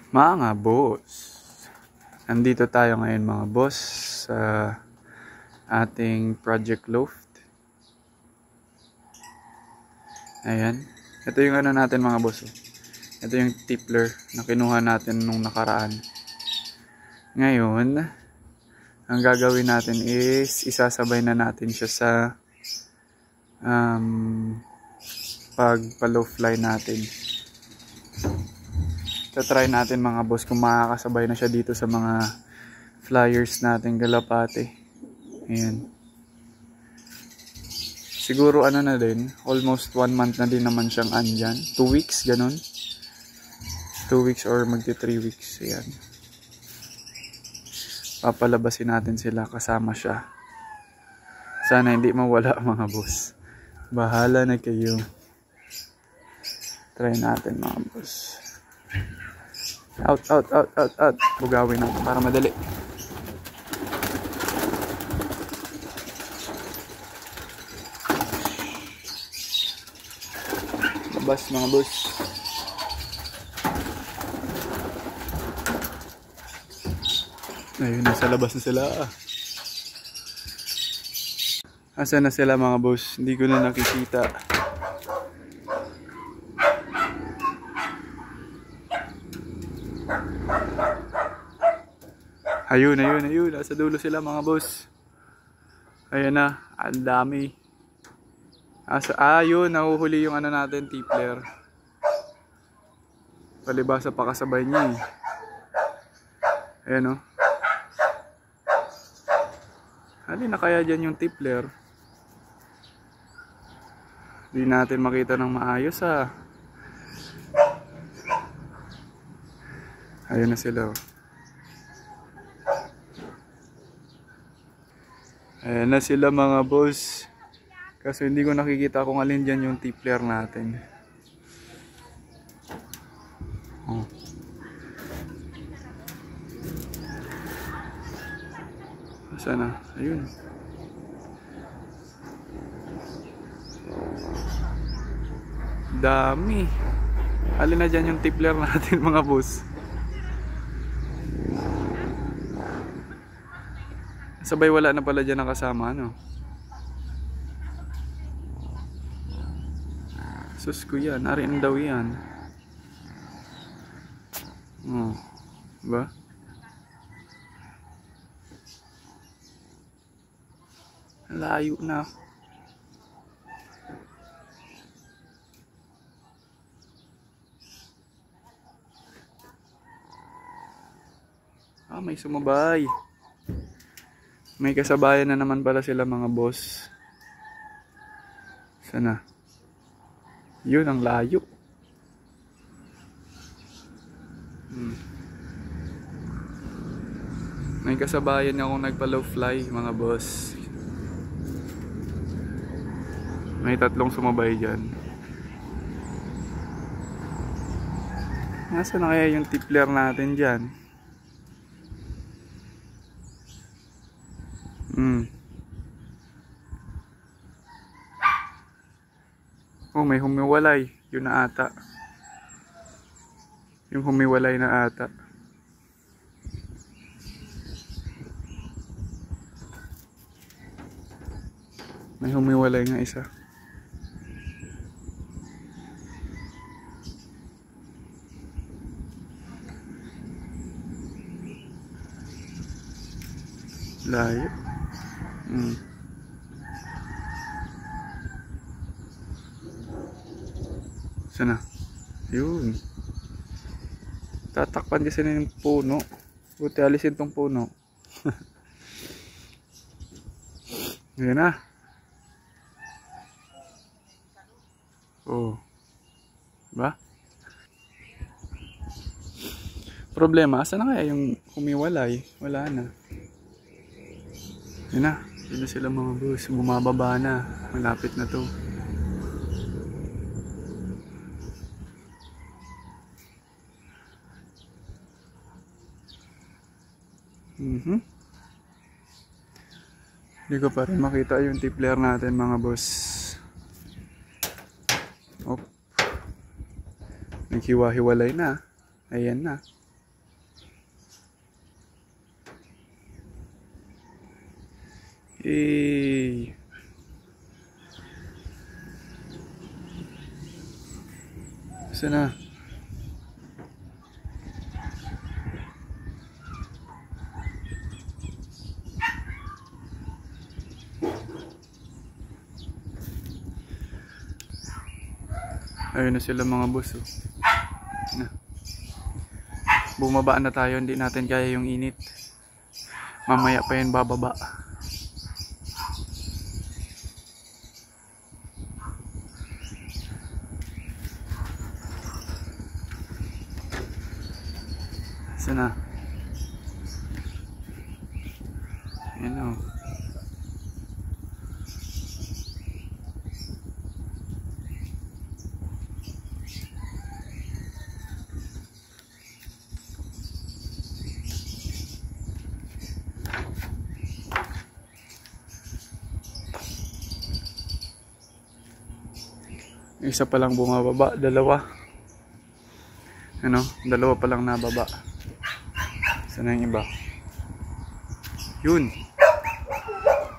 Mga boss, nandito tayo ngayon mga boss sa ating Project Loft. Ayan, ito yung ano natin mga boss. Ito yung tippler na kinuha natin nung nakaraan. Ngayon, ang gagawin natin is isasabay na natin siya sa pagpa-low fly natin. Try natin mga boss kung makakasabay na siya dito sa mga flyers natin Galapate. Ayan. Siguro ano na din, almost 1 month na din naman siyang andyan. 2 weeks, ganun. 2 weeks or magti 3 weeks. Ayan. Papalabasin natin sila kasama siya. Sana hindi mawala mga boss. Bahala na kayo. Try natin mga boss. Out. Bugawin natin para madali. Labas mga boss. Ayun, nasa labas na sila. Asa na sila mga boss? Hindi ko na nakikita. Ayun. Nasa dulo sila mga boss. Ayan na. Ang dami. Ayun. Nahuhuli yung ano natin, tippler. Palibasa pa kasabay niya eh. Ayan o. Halina kaya dyan yung tippler. Hindi natin makita ng maayos ah. Ayun na sila oh. Ayan na sila mga boss. Kasi hindi ko nakikita kung alin dyan yung tippler natin. Oh. Sana, ayun. Dami. Alin na dyan yung tippler natin mga boss. Sabay wala na pala dyan nakasama ano. Sus ko yan, ariin daw yan. Oh, ba? Layo na. May sumabay. May kasabayan na naman pala sila mga boss. Sana. Yun ang layo. May kasabayan akong nagpa-low fly mga boss. May 3 sumabay dyan. Nasaan na kaya yung tippler natin dyan? Oh, may humiwalay. Yun na ata. Yung humiwalay na ata. May humiwalay nga isa. Layo. Sana. Yun. Tatakpan kasi na yung puno. Buti alisin tong puno. Yan na. Oh. Ba? Problema, asa na kaya yung humiwalay? Wala na. Yan na. Yan na sila mga boss. Bumababa na. Malapit na to. Hindi ko pa rin makita yung tippler natin mga boss. Naghiwa-hiwalay na. Ayan na. Eh. Saan na? Ayun na sila mga boss. Oh. Na. Bumaba na tayo, hindi natin kaya yung init. Mamaya pa yan bababa. Sana. Ayan o. Isa pa lang bumababa, dalawa. Ano? Dalawa pa lang nababa. Sana yung iba? Yun.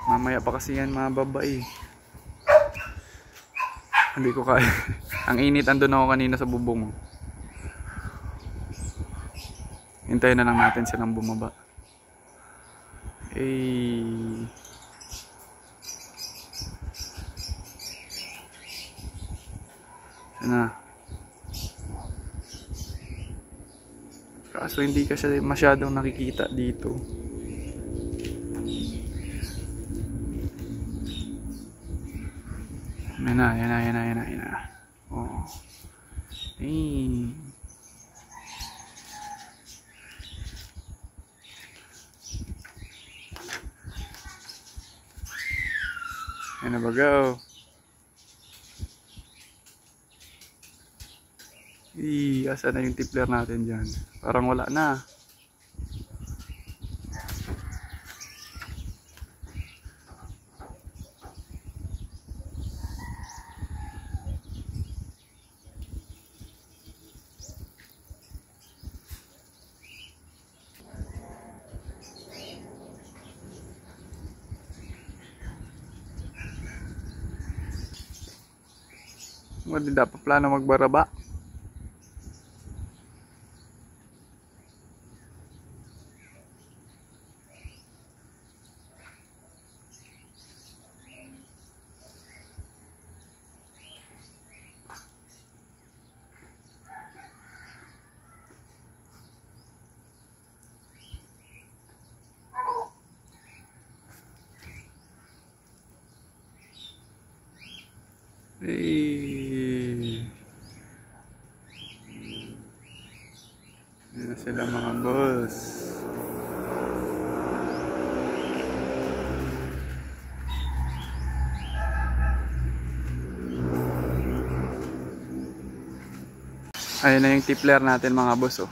Mamaya pa kasi yan mababa eh. Hindi ko kaya. Ang init, andun ako kanina sa bubong. Hintayin na lang natin silang bumaba. Eh. Sana. Kaso hindi kasi masyadong nakikita dito. Yan na. Oh. Eh. Yan na ba go? Asa na yung tipler natin dyan? Parang wala na. Hindi dapat plano magbaraba. Hey. Yan na sila mga boss. Ayun na yung tipler natin mga boss. Oh.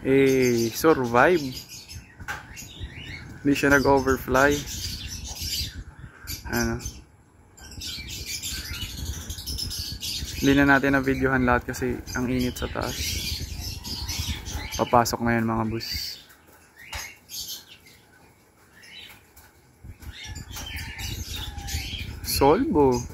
Eh, survive. Hindi siya nag-overfly. Ano. Hindi na natin na videohan lahat kasi ang init sa taas. Papasok na yan mga boss. Solbo.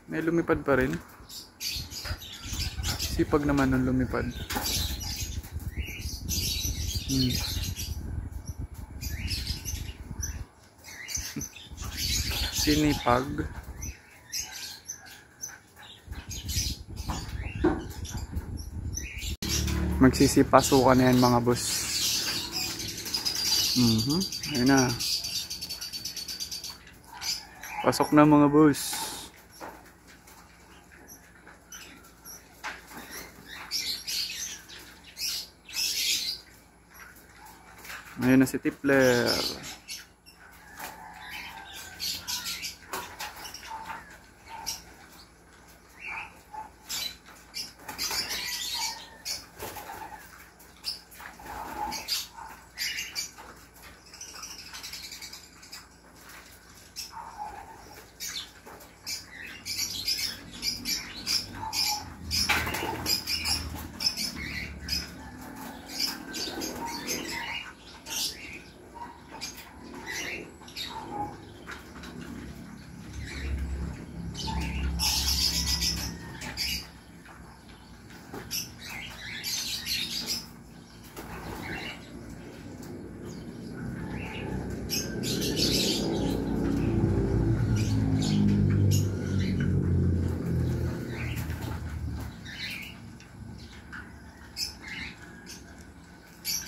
May lumipad pa rin. Sipag naman nung lumipad. Sinipag. Magsisipasukan na yan mga boss. Ayun na. Pasok na mga boss. Ayun na si tipler.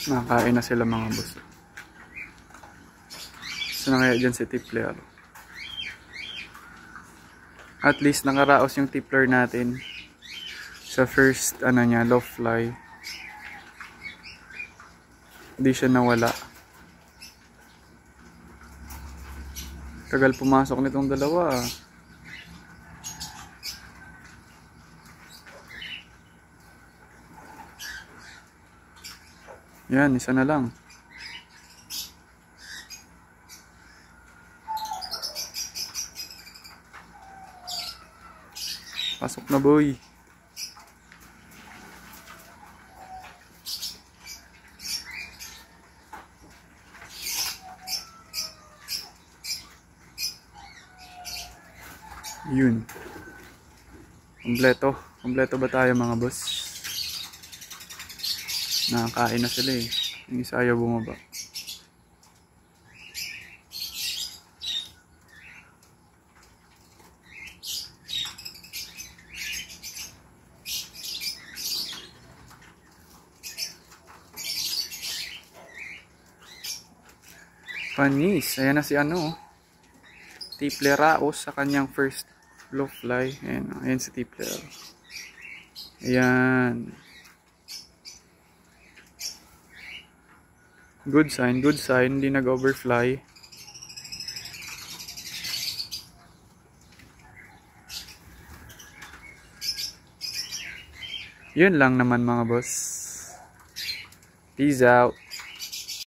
Nakakain na sila mga boss. So na kaya dyan si Tipler. At least nakaraos yung Tipler natin sa first niya, low fly. Hindi siya nawala. Tagal pumasok nitong dalawa. Yan, isa na lang. Pasok na boy. Yun. Kompleto. Kompleto ba tayo mga boss? Nakakain na sila eh. Yung isa ayaw bumaba. Panis. Ayan na si Tipler Raos sa kanyang first low fly. Ayan si Tipler. Ayan. Good sign, good sign. Hindi nag-overfly. Yun lang naman mga boss. Peace out.